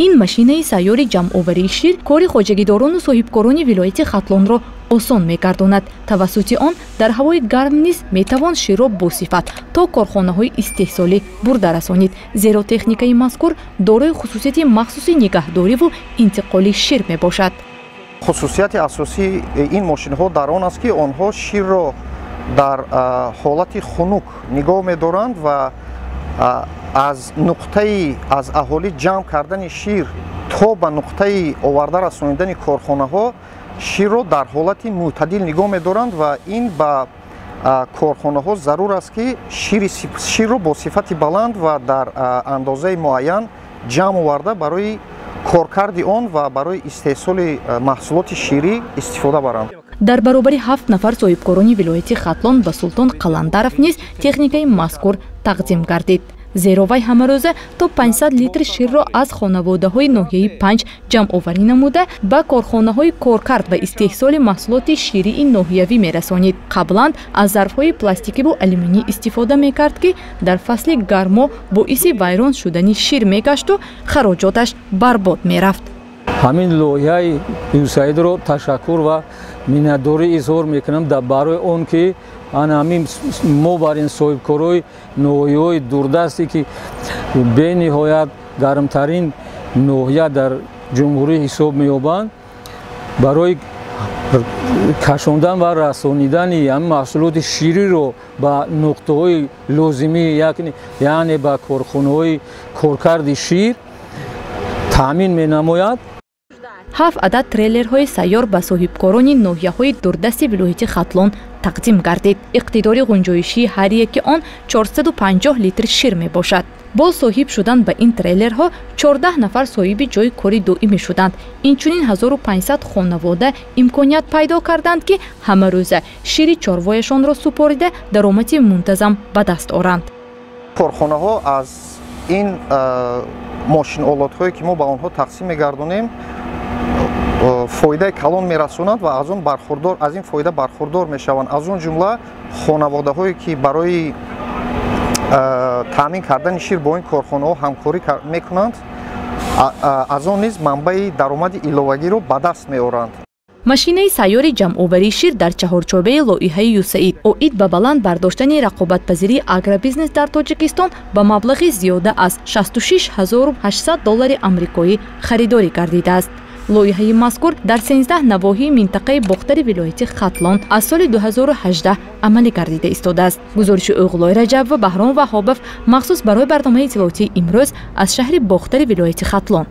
این ماشین سیاری جمع‌آوری شیر کاری خواجگیداران و صاحبکاران ولایت خطلان را آسان می‌گرداند. توسط آن در هوای گرم نیز می‌توان شیر را با صفت تا کارخانه‌های استحصالی برده رسانید. زیرا تکنیکای مذکور دارای خصوصیت مخصوص نگهداری و انتقال شیر میباشد. خصوصیت اساسی این ماشین‌ها در آن است که آنها شیر را در حالت خنک نگاه می‌دارند و از نقطه از اهالی جمع کردن شیر تا به نقطه آورده رسانیدن کارخانه‌ها شیر را در حالت معتدل نگاه می‌دارند و این به کارخانه‌ها ضرور است که شیر را با صفت بلند و در اندازه معین جمع آورده برای کارکرد آن و برای استحصال محصولات شیری استفاده برند. در برابر 7 نفر صاحبکاران ولایت خطلان به سلطان قلندرов نیز تکنیکای مذکور تقدیم گردید. زیرا وی همه روزه تا 500 لیتر شیر را از خانواده‌های ناحیه 5 جمع آوری نموده به کارخانه‌های کارکرد و استحصال محصولات شیری این ناحیوی می‌رسانید. قبلا از ظرف‌های پلاستیکی و آلومینی استفاده می‌کرد که در فصل گرما باعث ویران شدن شیر می‌گشت و خراجاتش برباد می‌رفت. همین لوحه یوسعید رو تشکر و منتداری اظهار میکنم در برای اون که همین ما برای صاحبکارای ناحیه‌های دوردستی که به نهایت گرمترین ناحیه در جمهوری حساب می‌یابند برای کشاندن و رسانیدن این محصولات شیری رو به نقطه‌های لازمی یعنی به کارخانه‌های کارکرد شیر تامین می‌نماید. 7 عدد تریلرهای سیار به صاحبکاران ناحیه‌های دوردست ولایت خطلان تقدیم گردید. اقتدار گنجایشی هر یک آن 450 لیتر شیر می باشد. با صاحب شدن به این تریلرها 14 نفر صاحب جای کاری دائمی شدند. اینچنین 1500 خانواده امکانیت پیدا کردند که همه روزه شیر چاروایشان را سپاریده درآمد منتظم به دست آورند. کارخانه‌ها از این ماشین آلات‌هایی که ما به آنها تقسیم می‌گردانیم فایده کلان میرسونند و از اون برخوردار از این فایده برخوردار میشوند. از اون جمله خانواده هایی که برای تامین کردن شیر با این کارخانه ها همکاری میکنند از اون نیز منبع درآمد ایلاوگی رو به دست میآورند. ماشین سیار جمع‌آوری شیر در چهارچوبه لایحه یوسعید اوید به بلند برداشتن رقابت‌پذیری اگروبیزنس در تاجیکستان با مبلغ زیاده از 66800 دلار آمریکایی خریداری گردیده است. لایحه مذکور در 13 نواحی منطقه باختر ولایت خطلان از سال 2018 عملی گردیده ایستاده است. گزارش اوغلای رجب و بهرام وهابов مخصوص برای برنامه اطلاعاتی امروز از شهر باختر ولایت خطلان.